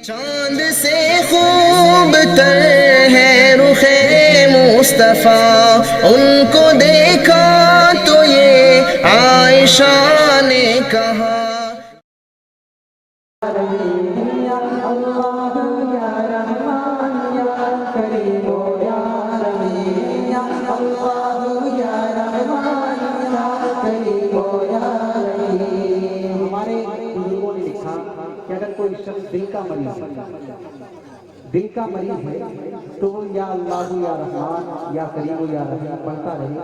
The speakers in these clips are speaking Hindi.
चांद से खूब तर है रुखे मुस्तफा, उनको देखा तो ये आयशा ने कहा। हमारे बुजुर्गों ने लिखा कि अगर कोई शख्स दिल का मरीज है तो वो या अल्लाह या रहमान या करीम या रहीम पढ़ता रहे,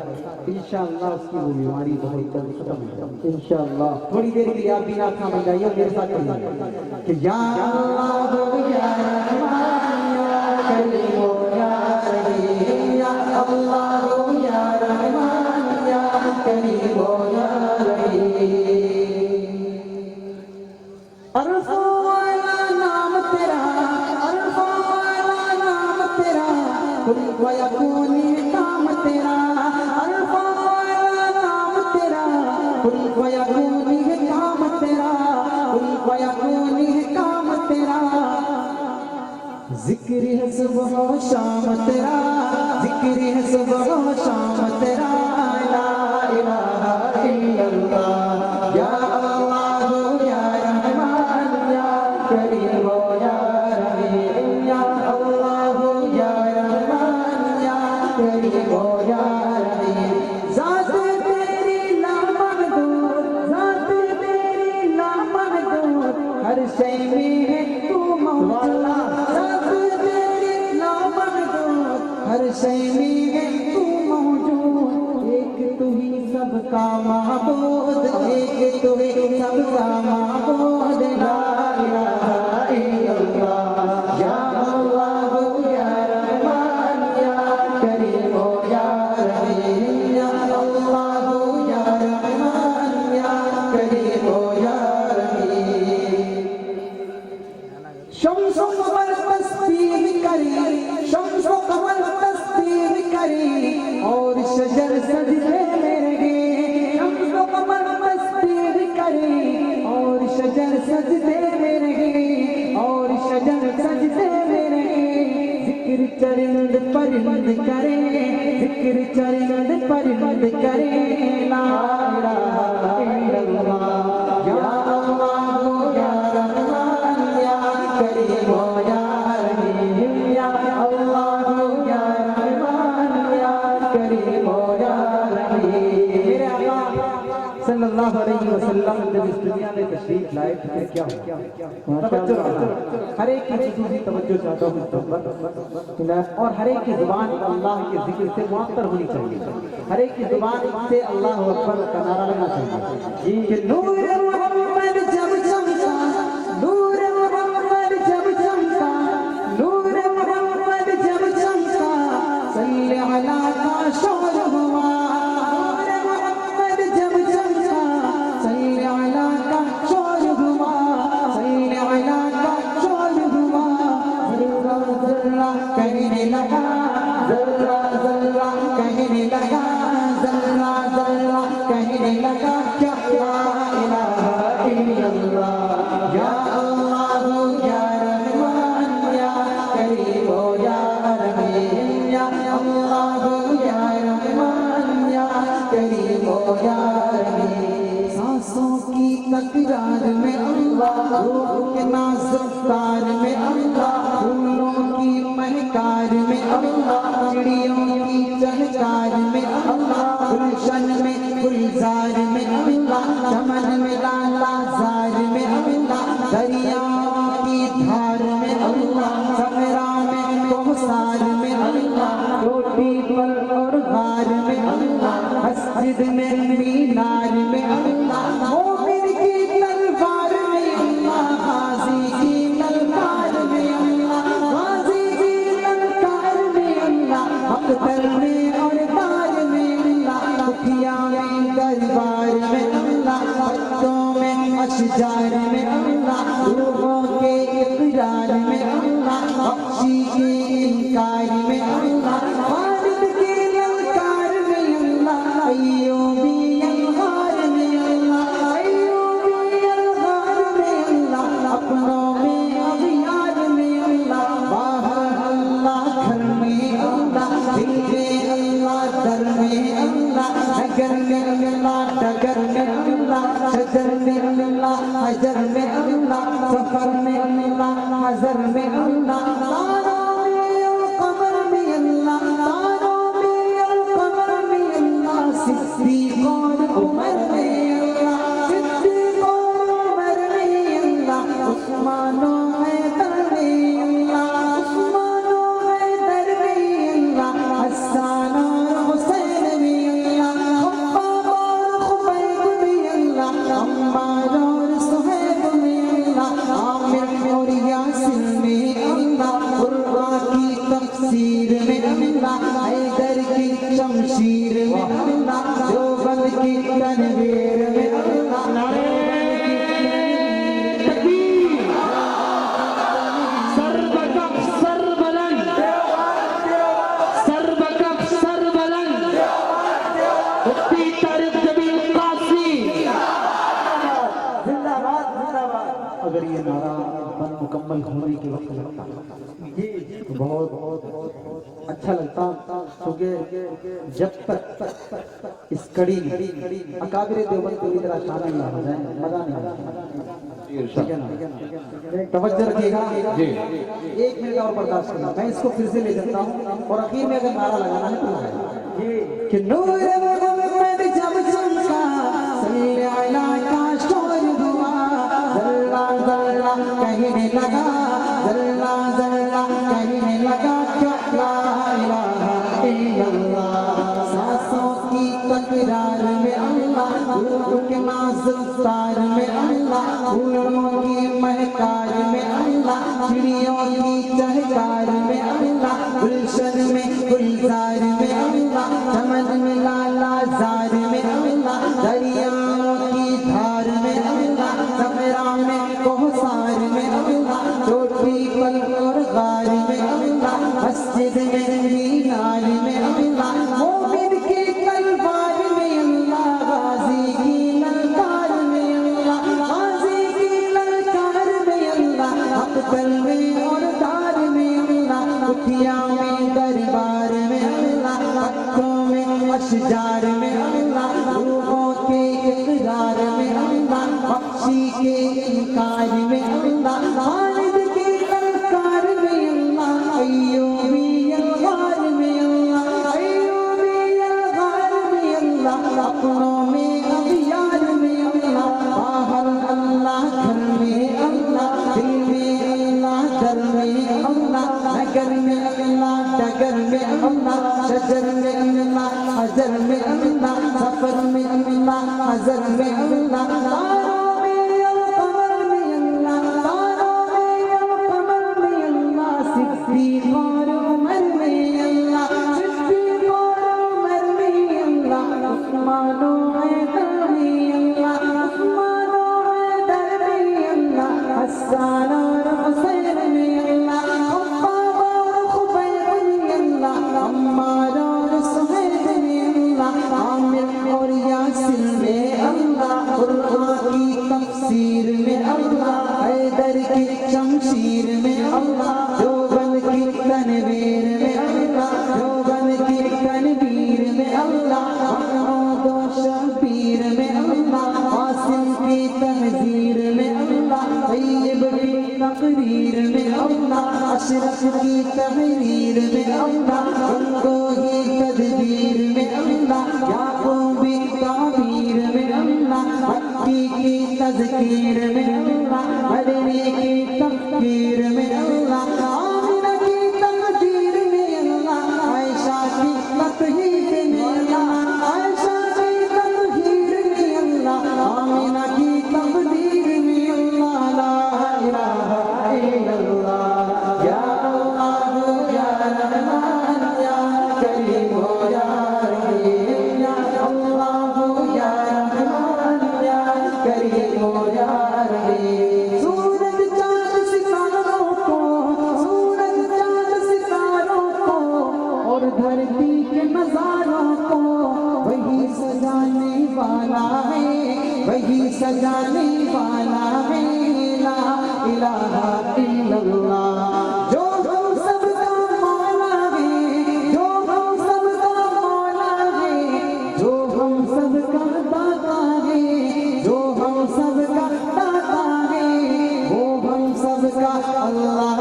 इंशाअल्लाह उसकी वो बीमारी बहुत जल्द खत्म हो जाएगी इंशाअल्लाह। थोड़ी देर के लिए आप बिना था बन जाइए मेरे साथ पढ़िए कि या अल्लाह या रहमान या करीम या रहीम, या अल्लाह या रहमान या करीम या रहीम। अरफा वाला नाम तेरा, अरफा वाला नाम तेरा, कुल वयकूनी काम तेरा, अरफा वाला नाम तेरा, कुल वयकूनी काम तेरा, कुल वयकूनी काम तेरा। जिक्र है सुबह शाम तेरा, जिक्र है सुबह शाम तेरा, ला इलाहा इल्लल्लाह या अल्लाह या रहमान या करीम या रहीम, या अल्लाह या रहमान या करीम या रहीम। ज़ात तेरी लामहदूद, ज़ात तेरी लामहदूद, हर शय में है तू मौजूद, ज़ात तेरी लामहदूद, हर शय में है तू मौजूद। एक तू ही सबका माबूद, एक तू ही सबका माबूद, ला इलाहा इल्लल्लाह या अल्लाह या रहमान या करीम या रहीम, या अल्लाह या रहमान या करीम या रहीम। शम्स कमर तस्बीह करी, शम्स कमर तस्बीह करी और शजर सजदे में लगे, शम्स कमर तस्बीह करी और शजर सजदे में लगे, और शजर सजदे में लगे। जिक्र चरिंद परिंद करे, जिक्र चरिंद परिंद करे, ला इलाहा इल्लल्लाह या अल्लाह या रहमान या करीम या रहीम, या अल्लाह या रहमान या करीम या रहीम। मेरे आका सल्लल्लाहु अलैहि वसल्लम जब इस दुनिया में तशरीफ लाए तो फिर क्या हुआ? तवज्जो हर एक की खुसूसी तवज्जो चाहता हूँ और हर एक की जुबान अल्लाह के जिक्र से मुअत्तर होनी चाहिए, हर एक की जुबान से अल्लाह अकबर का नारा लगना चाहिए कि नूर मोहम्मद जब चमका, नूर मोहम्मद जब चमका, नूर मोहम्मद जब चमका, सल्ले अला का शोर हुआ, नूर मोहम्मद जब चमका, सल्ले अला का शोर हुआ, सल्ले अला का शोर हुआ। जर्रा जर्रा कहने लगा, जर्रा जर्रा कहने लगा, जर्रा जर्रा कहने लगा, क्या ला इलाहा इल्लल्लाह या अल्लाह या रहमान या करीम या रहीम, या अल्लाह या रहमान या करीम या रहीम। सांसों की तकरार में अल्लाह, रूह के नाजुक तार में अल्लाह, फूलों की महकार में अल्लाह, चिड़ियों की चहकार में अल्लाह, गुलशन में गुलजार में अल्लाह, चमन में लाला जार में अल्लाह, दरिया की धार में अल्लाह, समरा में कोसार में अल्लाह, रोटी पर और गार में अल्लाह, मस्जिद में मीनार में अल्लाह, मोमिन की तलवार में अल्लाह, गाजी की ललकार में अल्लाह, गाजी की ललकार में अल्लाह, अख्तर में और तार में अल्लाह, मुखिया में दरबार में अल्लाह, बच्चों में अशजार में अल्लाह, रूहों के इकरार में अल्लाह, बख्शी के इनकार नजर में अल्लाह, तारों में और कमर में अल्लाह, तारों में और कमर में अल्लाह, सिद्दीक और उमर में अल्लाह, सिद्दीक और उमर में अल्लाह, उस्मान और हैदर में अल्लाह, उस्मान और हैदर में अल्लाह, हसन और हुसैन में अल्लाह, खब्बाब और खुबैब में अल्लाह, अम्मार और सुहैब में अल्लाह, आमिर और यासिर में अल्लाह, कुर्रा की तफसीर में अल्लाह, हैदर की शमशीर में अल्लाह, देवबंद की तनवीर में अल्लाह, अगर ये नारा बन मुकम्मल होने के वक्त लगता तो बहुत अच्छा लगता, क्योंकि जब तक इस कड़ी अकाबिर देवबंद को इतना शामिल ना हो जाए मजा नहीं आता। ठीक है ना, तवज्जो रखिएगा, 1 मिनट और बर्दाश्त करना, मैं इसको फिर से ले सकता हूँ और आखिर में अगर नारा लगाना है तो लगाए कि नूर मोहम्मद जब चमका सल्ले अला का शोर हुआ, जल्ला जल्ला कहने लगा, जल्ला जल्ला कहने लगा क्या ला इलाहा इल्लल्लाह, सांसों की तकरार में अल्लाह, फूलों के नाजुक तार में अल्लाह, फूलों की महकार में अल्लाह, चिड़ियों की चहकार में अल्लाह, गुलशन में गुलजार में अल्लाह, चमन में लाला जार में अल्लाह, दरियाओं की धार में अल्लाह, सफरा में कोहसार में अल्लाह, चोटी पल और गार में अल्लाह, मस्जिद में मीनार में अल्लाह, मोमिन की तलवार में अल्लाह, गाजी की ललकार में अल्लाह, गाजी की ललकार में अल्लाह, अकबर में और दार में अल्लाह, कुटिया में दरबार में अल्लाह, पत्तों में अशजार में अल्लाह, रूहों के इकरार में अल्लाह, बख्शी के इनकार में अल्लाह, खालिद के ललकार में अल्लाह, अय्यूबी अलगार में अल्लाह, अय्यूबी अलगार में अल्लाह, अपनों में अबियार में अल्लाह, बाहर अल्लाह घर में अल्लाह, दिल में अल्लाह दर में अल्लाह, नगर में अल्लाह डगर में अल्लाह, शजर में अल्लाह हजर में अल्लाह, सफर में अल्लाह हजर में अल्लाह, तारों में और कमर में अल्लाह, तारों में और कमर में अल्लाह, सिद्दीक और उमर में अल्लाह, सिद्दीक और उमर में अल्लाह, उस्मान और हैदर में अल्लाह, उस्मान और हैदर में अल्लाह, हसन और हुसैन में अल्लाह, खब्बाब और खुबैब में अल्लाह, अम्मार और सुहैब में अल्लाह, आमिर और यासिर में अल्लाह, कुर्रा की तफसीर में अल्लाह, हैदर की शमशीर में अल्लाह, देवबंद की तनवीर में अल्लाह, देवबंद की तनवीर में अल्लाह, महमूद और शबीर में अल्लाह, आसिम की तहजीर में अल्लाह, तैयब की तकरीर में अल्लाह, अशरफ की तहरीर में अल्लाह, उनको ही तदबीर में अल्लाह, याकूबी ताबीर में अल्लाह, मक्की की तज़कीर में अल्लाह, मदनी की तफकीर में अल्लाह, आमिना की तकदीर में अल्लाह, आयशा की ततहीर में अल्लाह, आयशा की ततहीर में अल्लाह, आमिना की तकदीर में अल्लाह, ला इलाहा इल्लल्लाह, या अल्लाह या रहमान या करीम या रहीम, या अल्लाह या रहमान या करीम या रहीम। सूरज चाँद सितारों को, सूरज चाँद सितारों को और धरती के नजारों को वही सजाने वाला है, वही सजाने वाला है, ला इलाहा इल्लल्लाह। जो हम सबका मौला है, जो हम सबका मौला है, जो हम सबका दाता है, जो हम सबका दाता है, वो हम सबका अल्लाह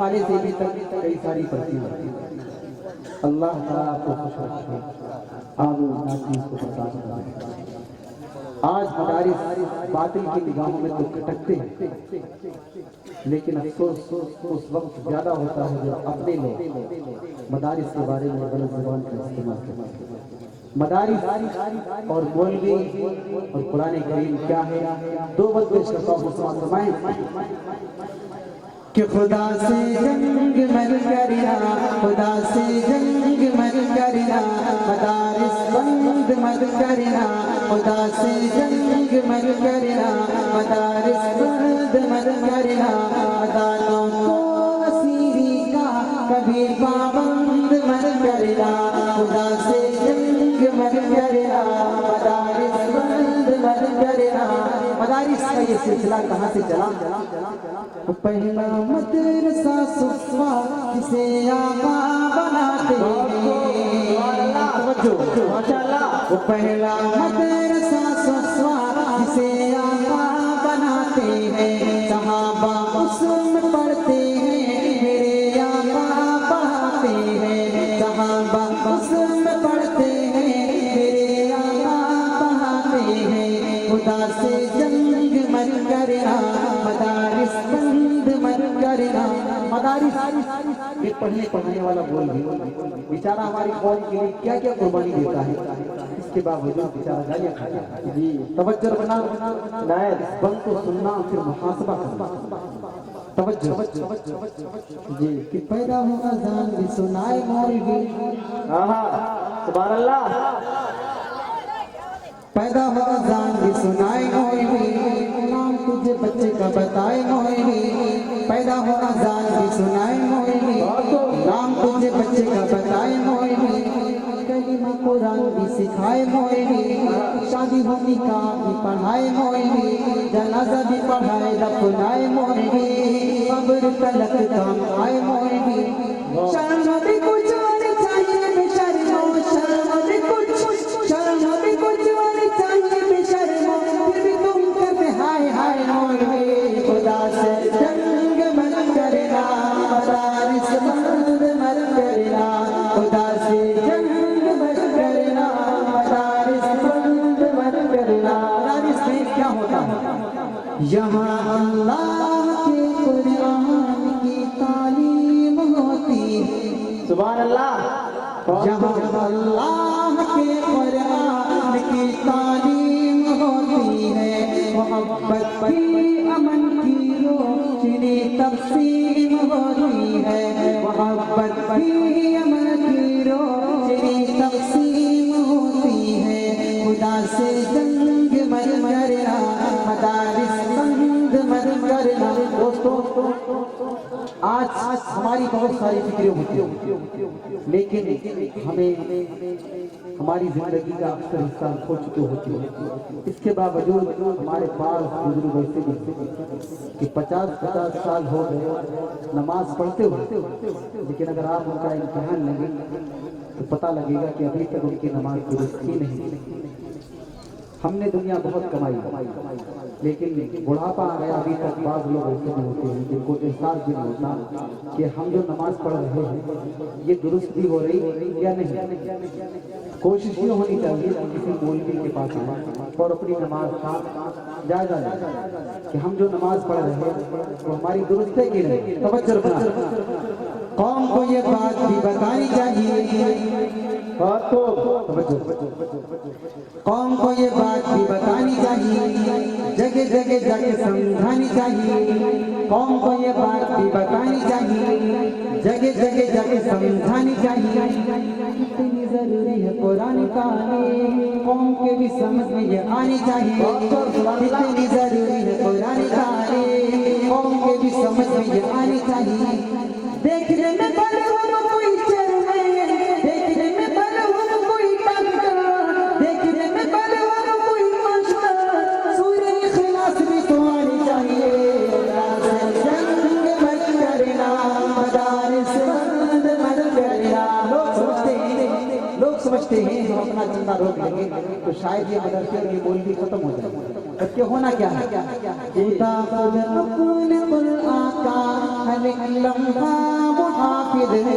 हवाले से भी तक कई सारी पढ़ती हैं। अल्लाह ताला आपको खुश रखे, आमीन नाज़रीन को बर्दाश्त करें। आज मदारिस बातिल की निगाहों में तो खटकते हैं, लेकिन अफसोस उस वक्त ज्यादा होता है जब अपने लोग मदारिस के बारे में गलत ज़ुबान का इस्तेमाल करते हैं। मदारिस और मौलवी और कुरान करीम क्या है, दो वक्त पेश करता हूँ, मुसलमान फरमाएं कि खुदा से जंग मत करना, खुदा से जंग मत करना, मदारिस बंद मत करना, खुदा से जंग मत करना, मदारिस बंद मत करना, अदालतों को वसीरी का कभी पाबंद मत करना, खुदा से जंग मत करना, मदारिस बंद मत करना। मदारिस का ये सिलसिला कहाँ से चला? पहला मदरसा सुफा जिसे आका बनाते हैं, वो पहला मदरसा सुफा जिसे आका बनाते हैं, सहाबा उसमें पढ़ते हैं, मेरे आका पढ़ाते हैं, सहाबा उसमें पढ़ते हैं, मेरे आका पढ़ाते हैं। खुदा से जंग मत करना, मदारिस बंद मत करना। मदारिस एक पढ़ने पढ़ाने वाला बोल भी बेचारा हमारी कौम के लिए क्या क्या कुर्बानी देता है, इसके बावजूद बेचारा गालियां खाता है। जी तवज्जो रखना, नायब बंद को सुनना, फिर मुहासबा करना। तवज्जो जी कि पैदा हो अज़ान भी सुनाए मौलवी, सुभान अल्लाह, पैदा हो अज़ान भी सुनाए मौलवी, नाम तुझे बच्चे का बताए मौलवी, पैदा हो अज़ान भी सुनाए मौलवी, नाम तुझे बच्चे का बताए मौलवी, कलीमा कुरान भी सिखाए मौलवी, शादी हो निकाह भी पढ़ाए मौलवी, जनाजा भी पढ़ाए दफनाए मौलवी, कब्र तलक काम आए मौलवी। शर्म भी कुछ आनी चाहिए बेशर्मो, शर्म भी कुछ, शर्म भी कुछ आनी चाहिए बेशर्मो, फिर भी तुम करते हाय हाय मौलवी। खुदा से जंग मत करना, मदारिस बंद मत करना, खुदा से जंग मत करना, मदारिस बंद मत करना। मदारिस में क्या होता है? यहाँ अल्लाह के कुरान की तालीम होती है, सुभान अल्लाह, यहाँ अल्लाह के कुरान की तालीम होती है, मोहब्बत की अमन की रोशनी तक़सीम होती है, मोहब्बत की अमन की रोशनी तक़सीम होती है। खुदा से जंग मत करना, मदारिस बंद मत करना। दोस्तों आज हमारी बहुत सारी फिक्रें होती हैं, लेकिन हमें हमारी जिंदगी का अक्सर हिस्सा खो चुके होती है। इसके बावजूद हमारे पास बुजुर्ग ऐसे भी कि 50-50 साल हो गए नमाज पढ़ते हुए, लेकिन अगर आप उनका इम्तिहान लेंगे तो पता लगेगा कि अभी तक उनकी नमाज दुरुस्त ही नहीं। हमने दुनिया बहुत कमाई, लेकिन बुढ़ापा आ गया, अभी तक बाज़ लोग ऐसे भी होते हैं जिनको एहसास भी नहीं होता कि हम जो नमाज पढ़ रहे हैं ये दुरुस्त भी हो रही या नहीं। कोशिश ये होनी चाहिए कि किसी मौलवी के पास आए और अपनी नमाज का जायजा लें कि हम जो नमाज पढ़ रहे हैं वो हमारी दुरुस्त है कि नहीं। तवज्जो रखना, कौम को ये बात भी बतानी चाहिए, कौम को ये बात भी बतानी चाहिए, जगह जगह जाके समझानी चाहिए, कौम को ये बात भी बतानी चाहिए, जगह जगह जाके समझानी चाहिए। कितनी जरूरी है कुरान तालीम, कौम के भी समझ में ये आनी चाहिए। कितनी जरूरी है कुरान तालीम, कौम के भी समझ में ये आनी चाहिए। देखने में बड़े हो कोई चेयरमैन, देखने में बड़े हो कोई डॉक्टर, देखने में बड़े हो कोई मास्टर, सूर्य इखलास भी तो आनी चाहिए। जंग मत करना, मदारिस बंद मत करना। लोग समझते हैं हम अपना चंदा रोक लेंगे तो शायद ये मदरसे और ये मौलवी खत्म हो जाए, बल्कि होना क्या है? खुदा खुद अपने कुरान का हर लम्हा मुहाफिज है।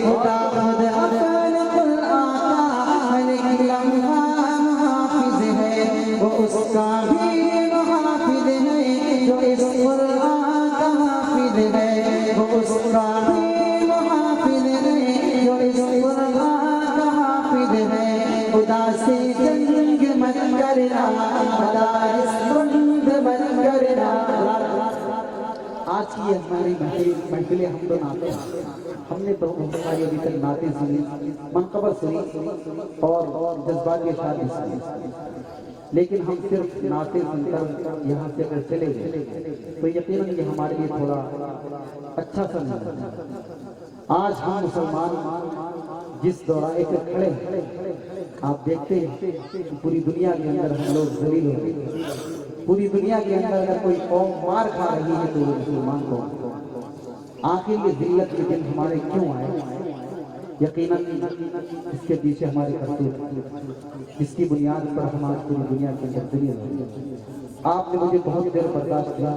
खुदा खुद अपने कुरान का हर लम्हा मुहाफिज है। वो उसका भी मुहाफिज है जो इस कुरान का हाफिज है। वो उसका भी मुहाफिज है जो इस कुरान का हाफिज है। खुदा से जंग मत करना, मदारिस बंद मत करना। आज की हमारी महफिलें हम तो नाते हैं, हमने तो हमारी अभी तक नाते सुनी, मनकबर सुनी और जज्बाती शादी सुनी, लेकिन हम सिर्फ नाते सुनकर यहाँ से अगर चले गए तो यकीनन ये हमारे लिए थोड़ा अच्छा सा नहीं। आज हम मुसलमान जिस दौरान एक खड़े हैं, आप देखते हैं कि पूरी दुनिया के अंदर हम लोग जलील हो गए। पूरी दुनिया के अंदर अगर कोई कौम मार खा रही है तो वो मुसलमान कौम। आखिर ये जिल्लत के दिन हमारे क्यों आए? यकीनन इसके पीछे हमारे करतूत, जिसकी बुनियाद पर हम आज पूरी दुनिया के अंदर जलील हो गए। आपने मुझे बहुत देर बर्दाश्त किया,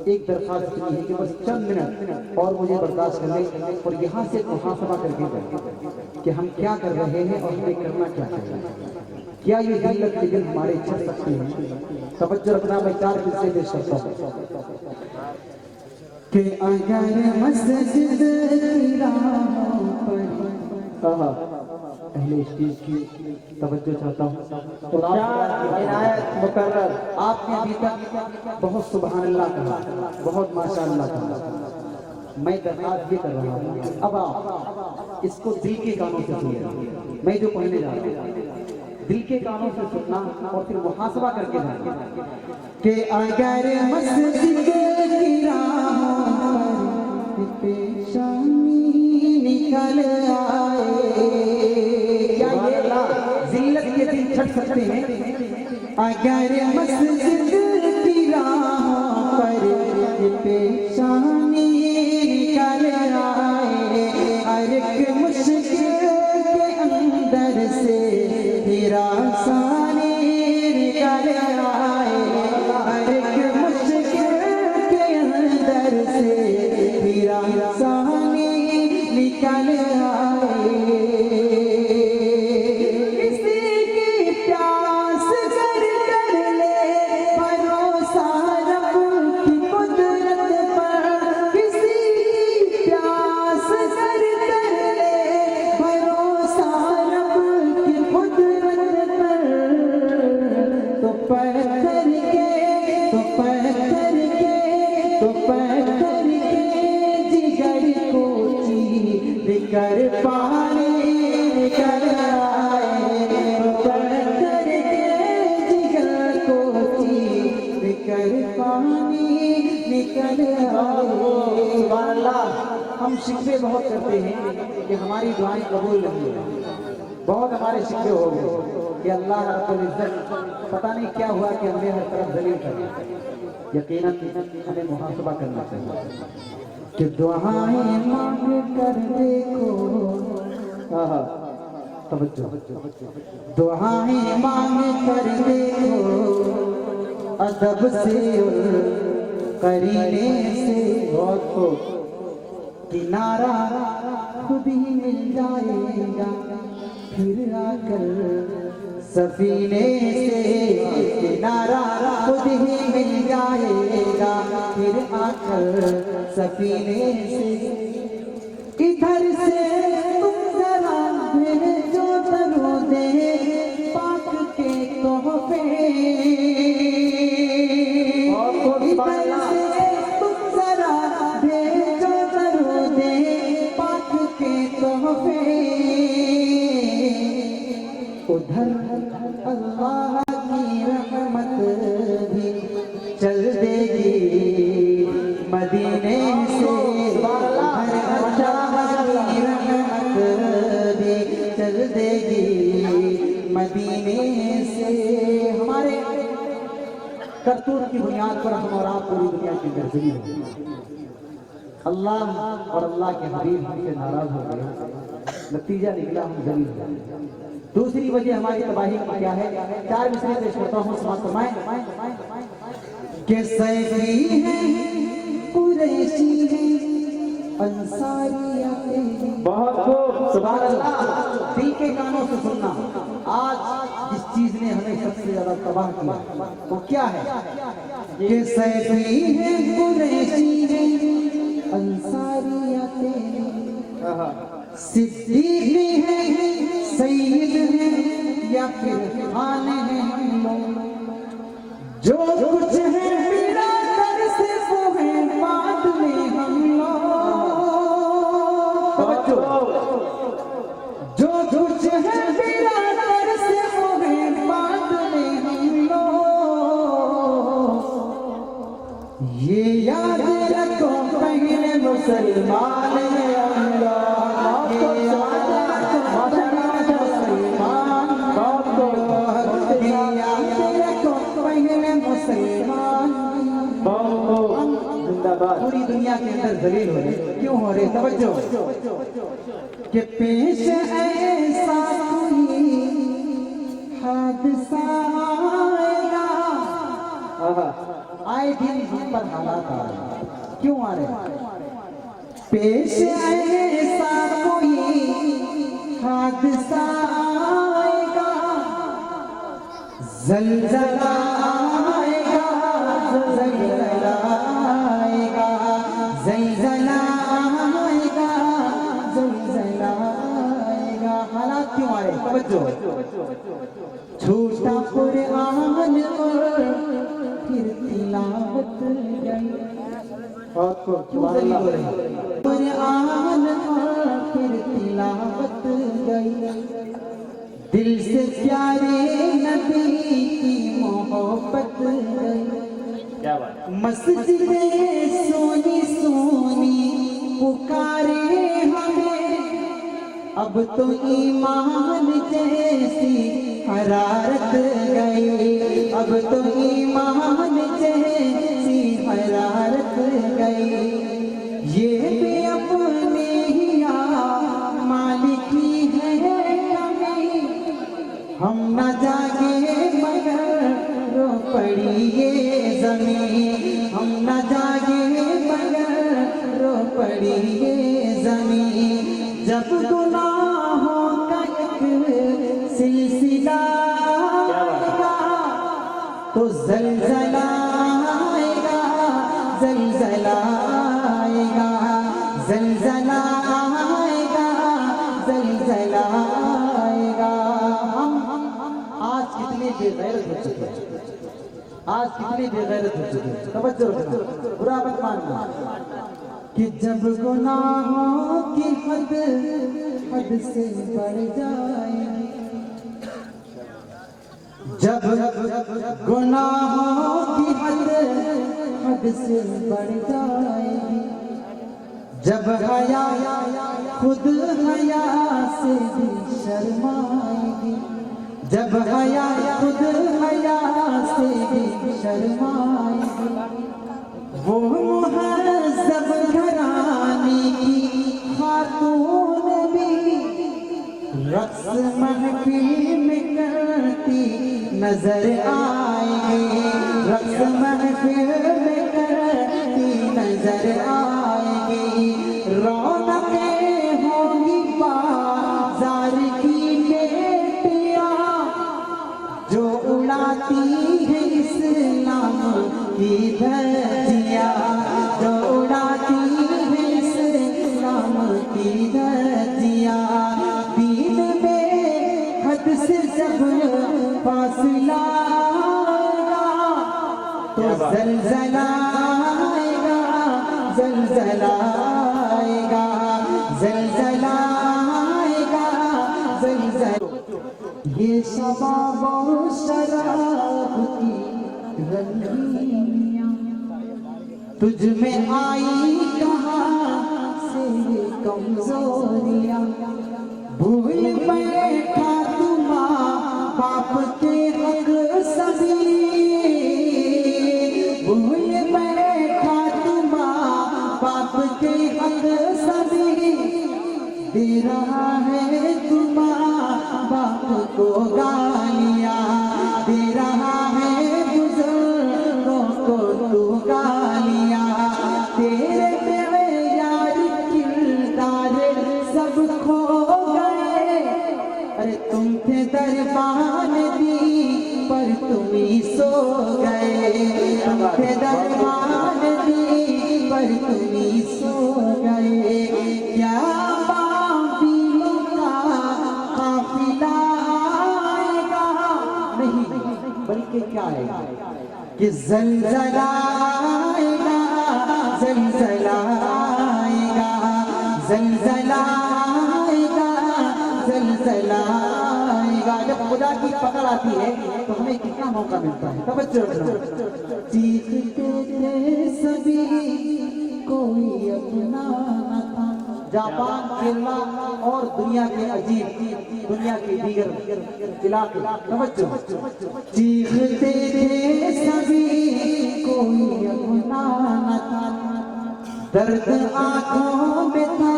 एक दरखास्त की है कि बस चंद मिनट और मुझे बर्दाश्त कर लें और यहाँ से मुहासबा करके जाए कि हम क्या कर रहे हैं और हमें करना क्या चाहिए। क्या ये जिल्लत के दिन हमारे छट सकते हैं? तवज्जो रखना, मैं 4 हिस्से पेश करता हूँ कि अगर मस्जिद की राहों पर पहले स्टेज की तवज्जो चाहता हूँ। तो इनायत मुकर्रर आपने अभी तक बहुत सुभान अल्लाह कहा, बहुत माशाअल्लाह कहा। मैं दरखास्त ये कर रहा हूँ, अब आप इसको दिल के कानों से सुनिए। मैं जो कहने जा रहा हूँ दिल के कानों से सुनना और फिर मुहासबा करके जाना कि अगर मस्जिद की राहों पर पेशानी निकल आए, क्या ये जिल्लत के दिन छट सकते हैं? अगर मस्जिद की राहों पर पेशानी निकल आए, हर एक मुश्किल के अंदर से हिरासानी निकल आए, हर एक मुश्किल के अंदर से हिरासानी निकल आए। किसी की प्यास कर ले भरोसा रब की कुदरत पर, किसी की प्यास कर ले भरोसा रब की कुदरत पर। तो पत्थर के जिगर को चीर कर पानी निकल आए। पत्थर के जिगर को चीर कर पानी निकल आए। सुभान अल्लाह। हम शिकवे बहुत करते हैं कि हमारी दुआएं कबूल नहीं है। बहुत हमारे शिकवे हो गए कि अल्लाह रब्बुल इज्जत पता नहीं क्या हुआ कि हमें हर तरफ जलील कर दिया। यकीनन हमें मुहासबा करना चाहिए कि दुआएं मांग कर देखो, तवज्जो, दुआएं मांग कर देखो अदब से और करीने से, किनारा खुद ही मिल जाएगा फिर आकर सफीने से। किनारा खुद ही मिल जाएगा फिर आकर सफीने से। इधर से तुम जरा भेजो दरूदे पाक के तोहफे, इधर से तुम जरा भेजो दरूदे पाक के तोहफे। उधर अल्लाह की रहमत भी चल देगी मदीने से। भी चल देगी मदीने से। हमारे करतूत की बुनियाद पर हम और आप पूरी दुनिया की अंदर जलील हो। अल्लाह और अल्लाह के हबीब हमसे नाराज हो गए, नतीजा निकला हम जलील हो गए। दूसरी वजह हमारी तबाही का क्या है? 4 मिसरे पेश करता हूँ, समाप्त फरमाएं। कि सैफी है, कुरैशी है, अंसारी आते हैं। बहुत खूब, सुभान अल्लाह। दिल के कानों से सुनना। आज जिस चीज ने हमें सबसे ज्यादा तबाह किया वो क्या है? कि सैफी है, कुरैशी है, अंसारी आते हैं, सिद्दीक है, सैयद है, या फिर खान है। जो कुछ है मेरा दर से वो है बाद में हम लोग। जो कुछ है मेरा दर से वो है बाद में हम लोग। ये याद रखो पहले मुसलमान है अल्लाह। ये याद रखो पहले मुसलमान। ये याद रखो पहले मुसलमान। पूरी दुनिया के अंदर दलील हो रहे, क्यों हो रहे? तवज्जो कि पेश ऐसा कोई हादसा आएगा। आए दिन हम पर हालात आ रहे, क्यों आ रहे? पेश ऐसा कोई हादसा आएगा, ज़लज़ला आएगा, ज़लज़ला आएगा, ज़लज़ला आएगा, ज़लज़ला आएगा। हालात क्यों आ रहे? तवज्जो। छूटा कुरान और फिर तिलावत गई। कुरान और फिर तिलावत गई। दिल से प्यारे नबी की मोहब्बत गई। मस्जिदे सोनी सोनी पुकारे हमें, अब तो ईमान जैसी हरारत गई। अब तो ईमान जैसी हरारत गई। ये भी अपने ही मालिकी है कमी। हम न जागे मगर रो पड़ी ये जमीन। हम न जागे मगर रो पड़ी ये जमीन। जब गुनाहों का एक सिलसिला आएगा तो ज़लज़ला आएगा, ज़लज़ला आएगा, ज़लज़ला आएगा, ज़लज़ला आएगा। हम आज कितने बेगैरत हो चुके हैं, आज कितने बेगैरत हो चुके हैं। तवज्जो रखना, बुरा मत मानना। कि जब गुनाहों की हद से बढ़ जाएगी, जब गुनाहों की हद से बढ़ जाएगी, जब हया खुद हया से भी शर्माएगी, जब हया खुद हया से भी शर्माएगी। वो मुहज़्ज़ब घराने की खातून भी रक़्स महफ़िल में करती नजर आएगी, रक़्स महफ़िल में करती नजर आएगी। रौनकें होंगी बाज़ार की बेटियां जो उड़ाती है इस्लाम की धज्जियां, जो उड़ाती है इस्लाम की धज्जियां। दीन में हद से जब फासला आएगा तो ज़लज़ला आएगा, ज़लज़ला आएगा, ज़लज़ला आएगा, ज़लज़ला। ये शबाब और शराब की रंगीनियां तुझ में आई कहाँ से ये कमजोरियां। भूल बैठा तू माँ बाप के हक सभी, भूल बैठा तू माँ बाप के हक सभी। दे रहा है तू माँ बाप को गालियां दे रहा है, बुजुर्गों को तू गालियां, तेरे बेयार किरदार सब खो गए। अरे तुम थे दरबान दी पर तुम ही सो गए, तुम थे दरबान दी पर तुम ही सो गए। क्या बाबिलों का काफिला आएगा, नहीं बल्कि क्या आएगा कि ज़लज़ला आएगा, ज़लज़ला आएगा, ज़लज़ला आएगा, ज़लज़ला आएगा। जब खुदा की पकड़ आती है तो हमें कितना मौका मिलता है। तवज्जो रखना। चीखते थे सभी कोई अपना न था, जापान, केरला और दुनिया के अजीब, दुनिया के दीगर इलाके। तवज्जो। चीखते थे सभी कोई अपना न था, दर्द आंखों में था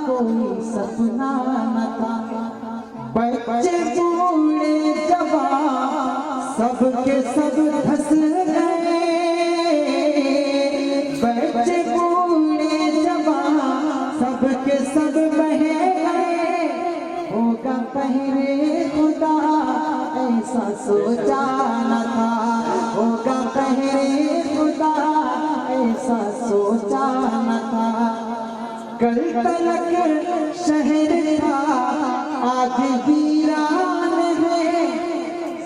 कोई सपना न था। बच्चे बूढ़े जवान सबके सब धंस गए, बच्चे बूढ़े जवान सबके सब बह गए। होगा पहले खुदा ऐसा सोचा न था, होगा पहले खुदा ऐसा सोचा न था। कल तलक शहर था आज वीरान है,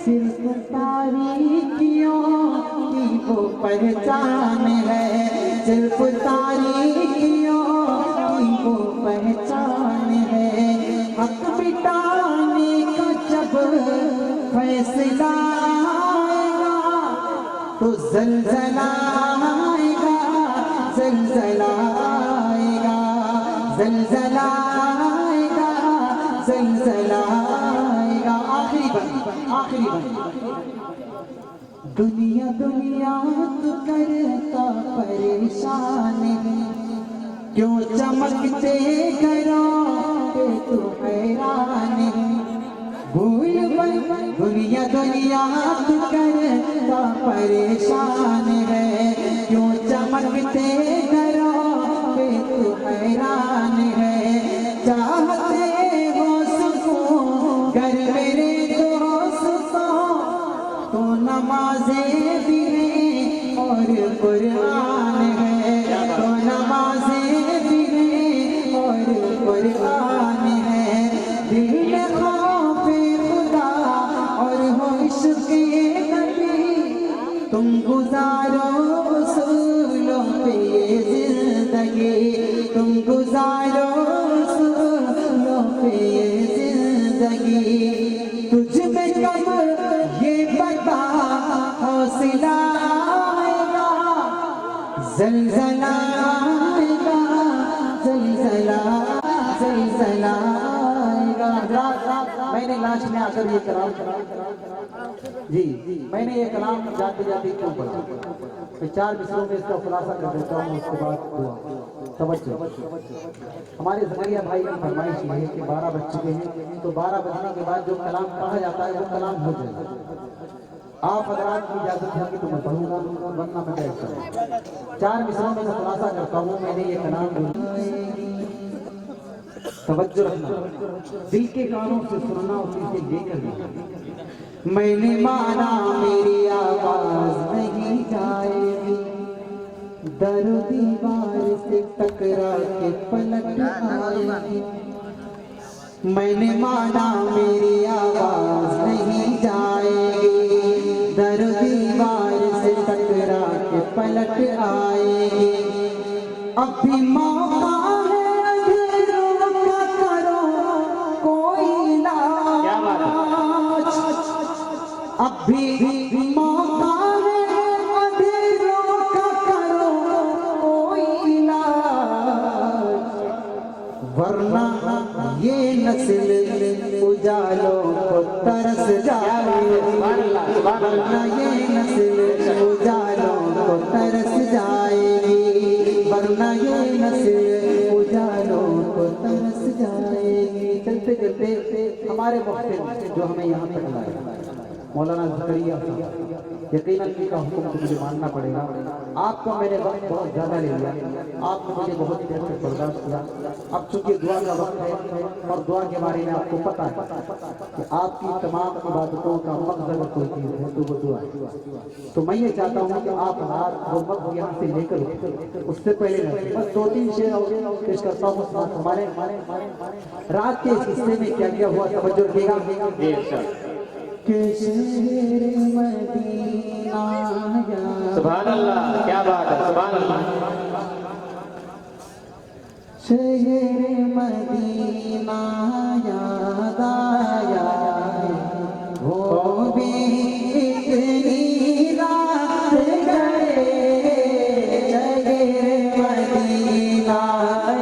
सिर्फ तारीकियों की वो पहचान है, सिर्फ तारीकियों की वो पहचान है। हक मिटाने का जब फैसला आएगा तो ज़लज़ला आएगा, ज़लज़ला आएगा, ज़लज़ला आएगा, ज़लज़ला आएगा। आखिरी बंद, आखिरी बंद। दुनिया दुनिया तू करता परेशान है, क्यों चमकते घरों पे तू हैरान है। भूल बन दुनिया दुनिया तू करता परेशान है, क्यों चमकते घरों पे तू हैरान है। चाहते हो सुकून घर मेरे दोस्तों तो नमाज़ें भी हैं और कुरान है, तो नमाज़ें भी हैं और कुरान है। दिल में खौफ़े खुदा और हो इश्क़े नबी, तुम गुज़ारो उसूलों पे ये ज़िंदगी, तुम गुज़ारो उसूलों पे ये ज़िंदगी। तुझ में कब ये बता हौसला आएगा, ज़लज़ला आएगा, ज़लज़ला, ज़लज़ला आएगा। मैंने लास्ट में आकर ये कलाम जी मैंने ये कलाम जाते जाते क्यों पढ़ा, तो 4 विषयों में इसका खुलासा कर देता हूँ, उसके बाद दुआ। तवज्जो। हमारे ज़करिया भाई की फरमाइश ये है कि 12 बज चुके हैं, तो 12 बजने के बाद जो कलाम पढ़ा जाता है वो कलाम हो जाए। आप हज़रात की इजाज़त है कि तो मैं पढ़ूंगा, वरना मैं बैठ जाऊँ। 4 विषयों में खुलासा करता हूँ। मैंने ये कलाम तवज्जो रखना, दिल के कानों से सुनना और दिल से लेकर। मैंने माना मेरी आवाज नहीं जाएगी, दर दीवार से टकरा के पलट आएगी। मैंने माना मेरी आवाज नहीं जाएगी, दर दीवार से टकरा के पलट आएगी। अभी मौका अभी मौका है अंधेरों का, करो कोई इलाज, वरना ये नस्ल उजालों को तरस जाएगी, वरना ये नस्ल उजालों को तरस जाएगी, वरना ये नस्ल उजालों को तरस जाएगी। चलते चलते हमारे मुफ्ती जो हमें यहाँ तक लाए मौलाना ज़करिया साहब, यकीनन इनका हुक्म तो मुझे मानना पड़ेगा। आपका मैंने वक्त बहुत ज़्यादा ले लिया, आपने मुझे बहुत देर तक बर्दाश्त किया। अब चूंकि दुआ का वक्त है और दुआ के बारे में आपको पता है कि आपकी तमाम इबादतों का मकसद अगर कोई चीज़ है तो वो दुआ है। तो मैं ये चाहता हूँ कि आप रात वो वक्त यहाँ से लेकर उठे, उससे पहले नहीं, बस 2-3 शेर पेश करता हूँ। हमारे रात के इस हिस्से में क्या क्या हुआ तवज्जो रखिएगा। सुभान अल्लाह, क्या बात है, सुभान अल्लाह। शहर मदीना याद आया, वो भी इतनी रात गए। शहर मदीना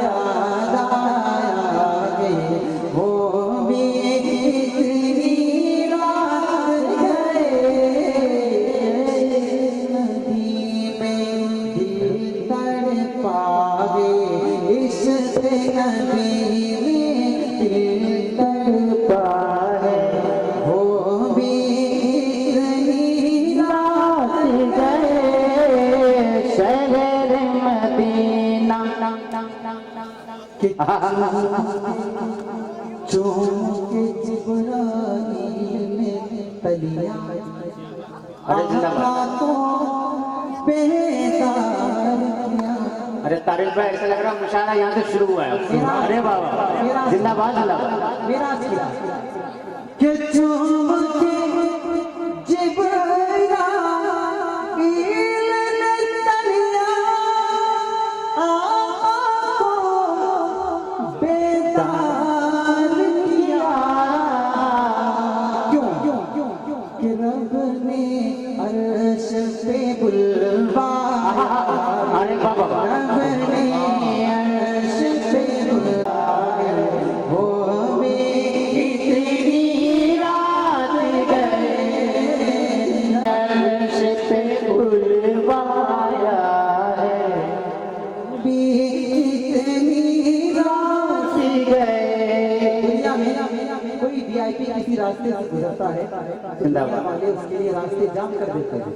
याद आया, वो भी इतनी रात गए। नदी में दिल तड़पावे, इस नदी में दिल तड़पाए, वो भी इतनी रात गए। शहर मदीना के चूंकि जिब्राइल ने तलिया तो बेदार किया। अरे तारीफ भाई, ऐसा लग रहा है मुशायरा यहाँ से शुरू हुआ है। अरे बाबा, जिंदाबाद जिंदाबाद। मेरा कि चूंकि जिब्राइल ने तलिया बेदार किया। क्यों कि रब ने अर्श पे बुलवाया। अरे बाबा, रब ने अर्श पे बुलवाया, वो भी इतनी रात गए। अर्श पे बुलवाया है, भी इतनी रात गए। दुनिया में कोई वीआईपी किसी रास्ते से गुजरता है, दुनिया वाले उसके लिए रास्ते जाम कर देते हैं।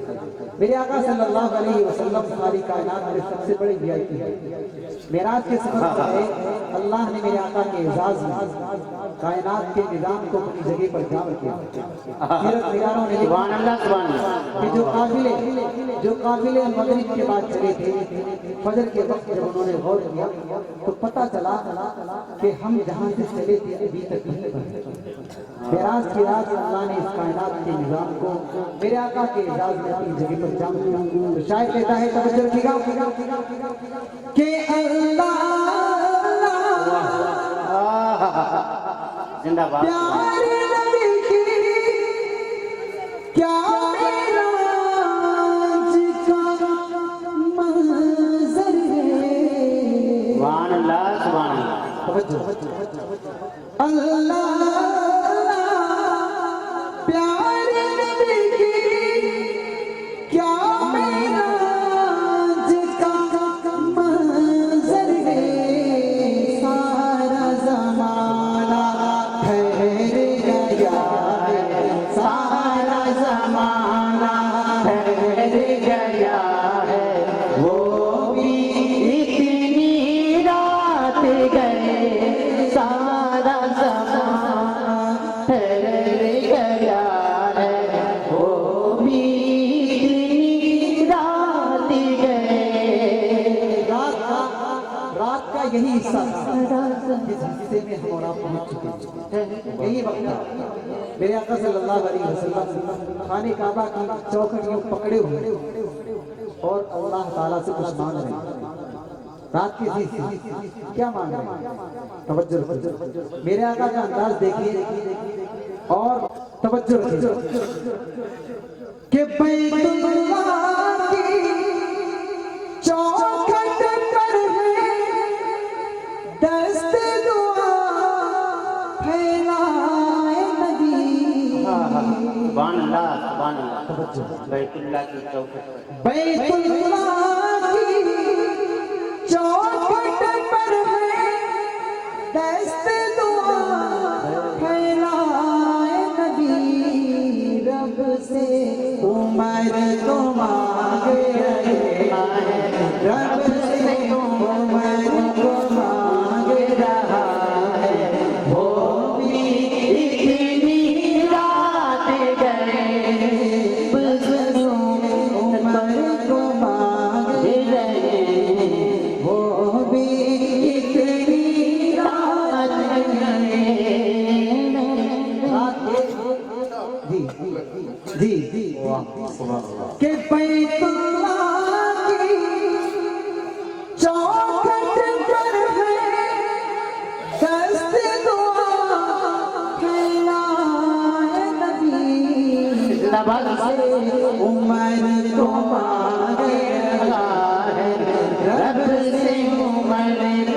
मेरे आका सल्लल्लाहु अलैहि वसल्लम सारी कायनात में सबसे बड़े वीआईपी है। मेराज के सफर में अल्लाह ने मेरे आका के एजाज में कायनात के निजाम को अपनी जगह पर जाम किया। सीरत निगारों ने सुभान अल्लाह, सुभान अल्लाह। कि जो काफिले मगरिब के बाद चले थे, फजर के वक्त जब उन्होंने गौर किया तो पता चला कि हम जहाँ से चले थे अभी तक नहीं पहुंचे। मेराज की रात अल्लाह ने इस कायनात के निजाम को मेरे आका के एजाज में अपनी जगह पर जाम किया। तो शायद कहता है, तवज्जो रखिएगा कि अल्लाह जिंदाबाद। प्यारे नबी की क्या मेरा आज का मंजर है। सुभान अल्लाह, सुभान अल्लाह। अल्लाह प्यारे नबी की क्या मेरा आज का मंजर है। सारा ज़माना ठहर गया है, सारा ज़माना ठहर गया है, वो भी इतनी रात गए। सारा ज़माना ठहर गया है, वो भी इतनी रात गए। रात का यही हिस्सा जिस हिस्से में हम और आप पहुंच चुके हैं, यही वक्त है। मेरे आका सल्लल्लाहु अलैहि वसल्लम खाने काबा की चौखट यूं पकड़े हुए और अल्लाह ताला से कुछ मांग रहे हैं। रात की हिस्से क्या मांग रहे हैं? तवज्जो रखिए, मेरे आका का अंदाज देखिए और तवज्जो रखिए कि बैतुल्लाह की चौखट पर है दस्त दुआ फैलाए नबी। सुभान अल्लाह, सुभान अल्लाह। बैतुल्लाह की चौखट पर, बैतुल्लाह की चौखट पर है दस्त दुआ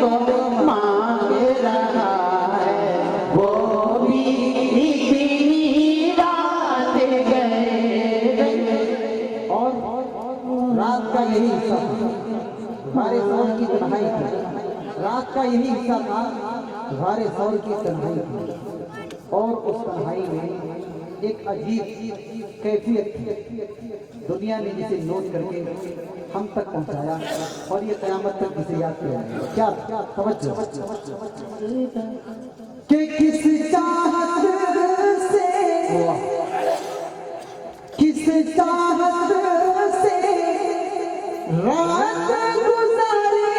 को मांग रहा है, वो भी इतनी रात गए। और रात का यही हिस्सा हमारे सौर की तन्हाई थी, रात का यही हिस्सा था हमारे सौर की तन्हाई थी। और उस तन्हाई में एक अजीब कैफियत थी, दुनिया ने जिसे नोट करके हम तक पहुंचाया और ये कयामत तक जिसे याद किया। क्या तवज्जो कि किस चाहत से, किस चाहत से रात गुजारे,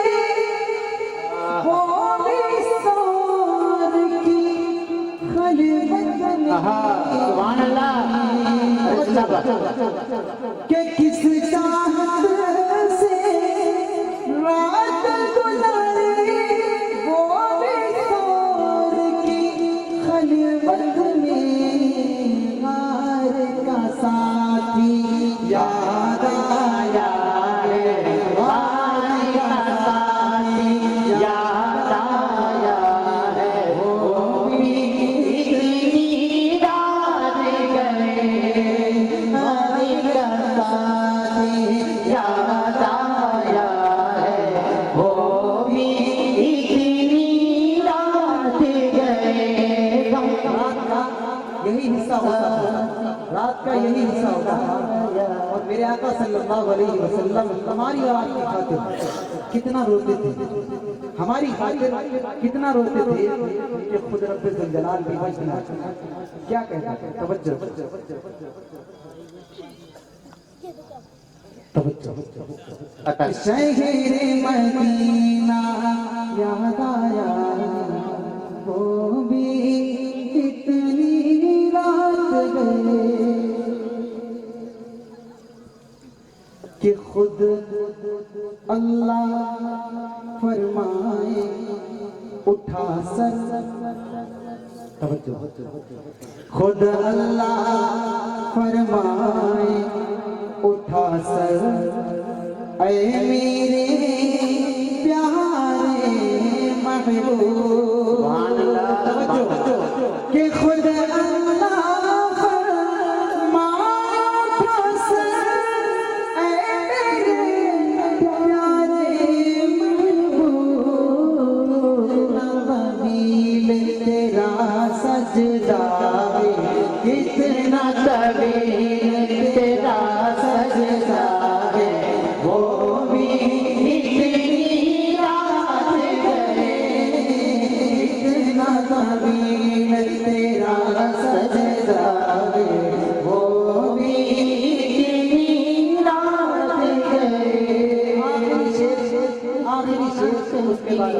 वो विसार की खलवत में, सुभान अल्लाह। कि किस चाहत से रात गुजारे, वो विसार की खलवत में, यार का साथी याद आया है, यार का साथी याद आया है, वो भी इतनी रात गए। यार का साथी याद आया है, वो भी इतनी रात गए। रात का यही हिस्सा होता है, रात का यही हिस्सा होता है। और मेरे आका सल्लल्लाहु अलैहि वसल्लम हमारी और आपकी खातिर कितना रोते थे, हमारी खातिर कितना रोते थे कि खुद रब्बे जुल जलाल भी बच ना। क्या कहता है, तवज्जो तवज्जो। शहरे मदीना याद आया, वो भी इतनी रात गए कि खुद अल्लाह फरमाए उठा सर, खुद अल्लाह फरमाए उठा सर, ऐ मेरे प्यारे महबूब, कि खुद अल्लाह फरमाए उठा सर, ऐ मेरे प्यारे महबूब, तवील तेरा सजदा है, कितना तवील तेरा सजदा है, वो भी इतनी रात गए। कितना तवील तेरा सजदा है, वो भी इतनी रात गए। आखिरी शेर से उसके बाद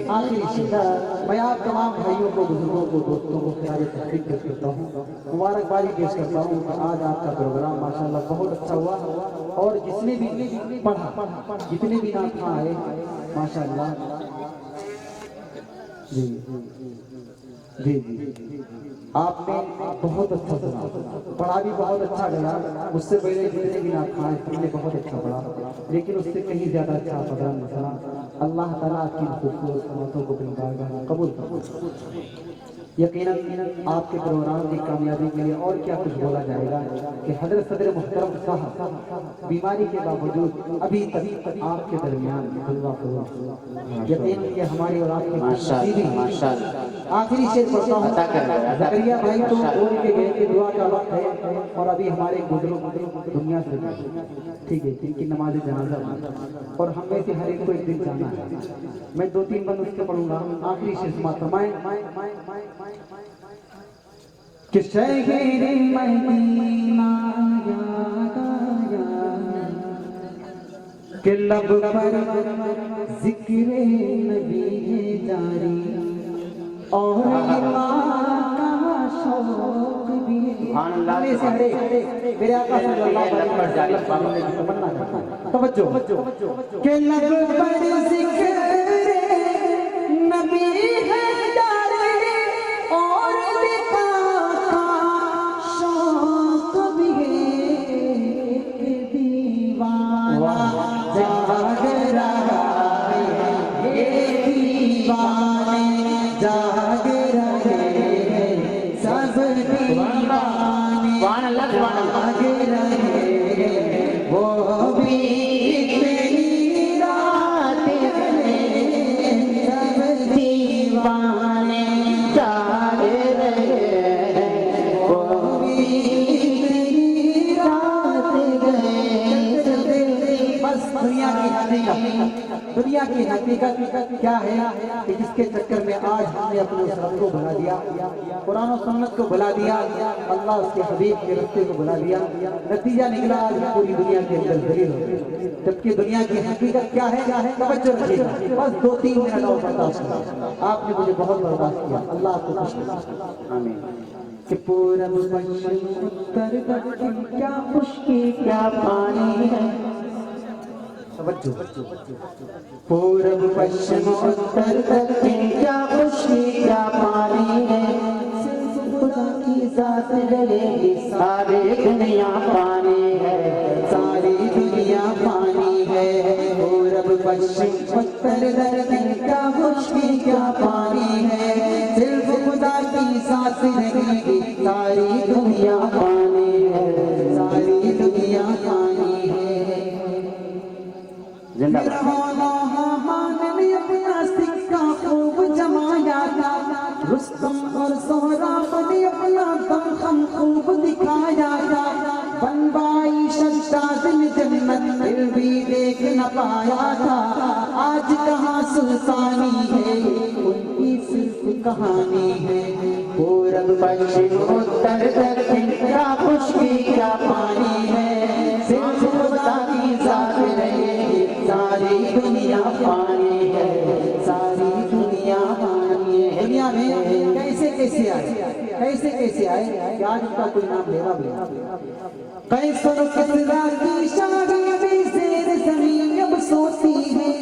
आखिरी शेर। मैं आप तमाम भाइयों को, बुजुर्गों को, दोस्तों को ख्याल तकरीब पेश करता हूँ, मुबारकबादी पेश करता हूँ कि आज आपका प्रोग्राम माशाल्लाह बहुत अच्छा हुआ। और जिसने भी पढ़ा, जितने भी नात आए माशाल्लाह, जी जी जी, आपने बहुत अच्छा सुना, पढ़ा भी बहुत अच्छा गया। उससे पहले जितने भी नात खाए हमने बहुत अच्छा पढ़ा, लेकिन उससे कहीं ज्यादा अच्छा पता नहीं सुना। अल्लाह ताला आपकी खूबसूरत बातों को कबूल करो। यकीनन आपके प्रोग्राम की कामयाबी के लिए और क्या कुछ बोला जाएगा कि हजरत सदर मुहतरम साहब बीमारी के बावजूद अभी तक आपके दरमियान खुलवा हुआ। यकीन कि हमारी और आपकी माशाअल्लाह। आखिरी शेर पढ़ता हूँ। जकरिया भाई तो बोल के गए कि दुआ का वक्त है और अभी हमारे बुजुर्ग दुनिया से गए, ठीक है, इनकी नमाज जनाजा और हम में से हर एक को एक दिन जाना है। मैं 2-3 बंद उसके पढ़ूंगा। आखिरी शेर कि शहरे मदीना याद आया, कि लब पर जिक्र नबी है जारी, और शौक भी से हरे मेरे आका सल्लल्लाहु अलैहि वसल्लम तवज्जो के लब पर जिक्र नबी है जारी, और शौक भी है, दीवाना जाग रहा है, दीवाने जाग रहे सब दीवाने जाग रहे वो भी इतनी रात गए सब दीवाने जाग रहे वो भी इतनी रात गए। बस दुनिया की हकीकत क्या है कि जिसके चक्कर में आज हमने अपने उस रब को भुला दिया, कुरान और सुन्नत को भुला दिया, अल्लाह उसके हबीब के रास्ते को भुला दिया। नतीजा निकला आज पूरी दुनिया के अंदर दलील हो। जबकि दुनिया की हकीकत क्या है, तवज्जो रखिएगा। बस 2-3 मिनट और बर्दाश्त करें। आपने मुझे बहुत बर्दाश्त किया, अल्लाह आपको खुश करे। आमीन। कि पूरब पश्चिम उत्तर दक्षिण क्या खुशकी क्या पानी है। पूरब पश्चिम उत्तर दक्षिण क्या खुशकी क्या पानी है। सिर्फ खुदा की जात रहेगी सारी दुनिया पानी है, सारी दुनिया पानी है। पूरब पश्चिम उत्तर दक्षिण क्या खुशकी क्या पानी है। सिर्फ खुदा की जात रहेगी सारी दुनिया पानी है, सारी दुनिया पानी है। ने अपना सिक्का खूब जमाया था, रुस्तम और सोहराब ने अपना दमखम खूब दिखाया था। बनवाई शद्दाद ने जन्नत फिर भी देख न पाया था। आज कहाँ सुल्तानी है, उनकी सिर्फ कहानी है। पूरब पश्चिम उत्तर दक्षिण क्या खुशकी क्या पानी है। सिर्फ खुदा की जात रहेगी सारी दुनिया पानी है, सारी दुनिया पानी है। दुनिया में कैसे कैसे आए आज उनका कोई नाम लेगा भी। कैसर किसरा की शाही भी ज़ेर ज़मीन अब सोती है।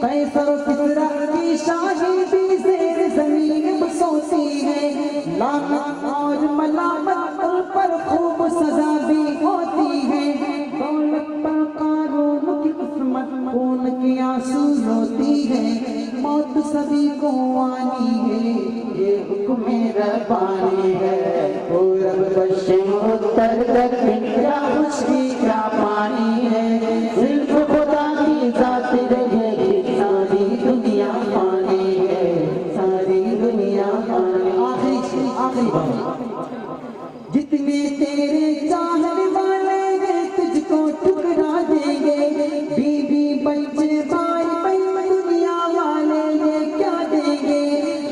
कैसर किसरा की शाही भी ज़ेर ज़मीन अब सोती है। लानत और मलामत पर खूब सजा भी होती है। दौलत पर कारून की किस्मत खून की आंसू रोती है। मौत सभी को आनी है, ये हुक्म रब्बानी है। पूरब पश्चिम उत्तर दक्षिण क्या खुशकी क्या पानी है। सिर्फ खुदा की जात रहेगी सारी दुनिया पानी है, सारी दुनिया पानी। आखिरी बात, जितने तेरे चाहने वाले हैं तुझको ठुकरा देंगे। बीबी बच्चे भाई बहन दुनिया वाले ये क्या देंगे।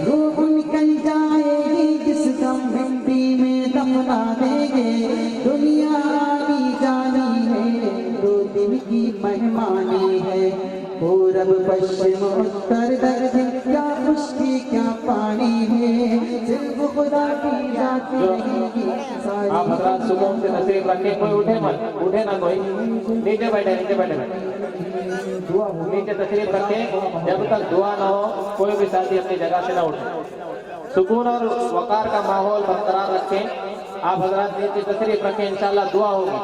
रूह निकल जाएगी जिस दम हिंदी में दफना देंगे। दुनिया आनी जानी है, 2 दिन की मेहमानी है। पूरब पश्चिम उत्तर दक्षिण क्या खुशकी क्या पानी है। सिर्फ खुदा की जात रहेगी सारी। आप हजरात सुकून से तशरीफ रखिए, कोई उठे मत, उठे ना कोई, नीचे बैठे नीचे तशरीफ रखें। जब तक दुआ ना हो कोई भी साथी अपनी जगह से ना उठे। सुकून और वकार का माहौल बरकरार रखें। आप हजरात नीचे तशरीफ रखें, इंशाल्लाह दुआ होगी।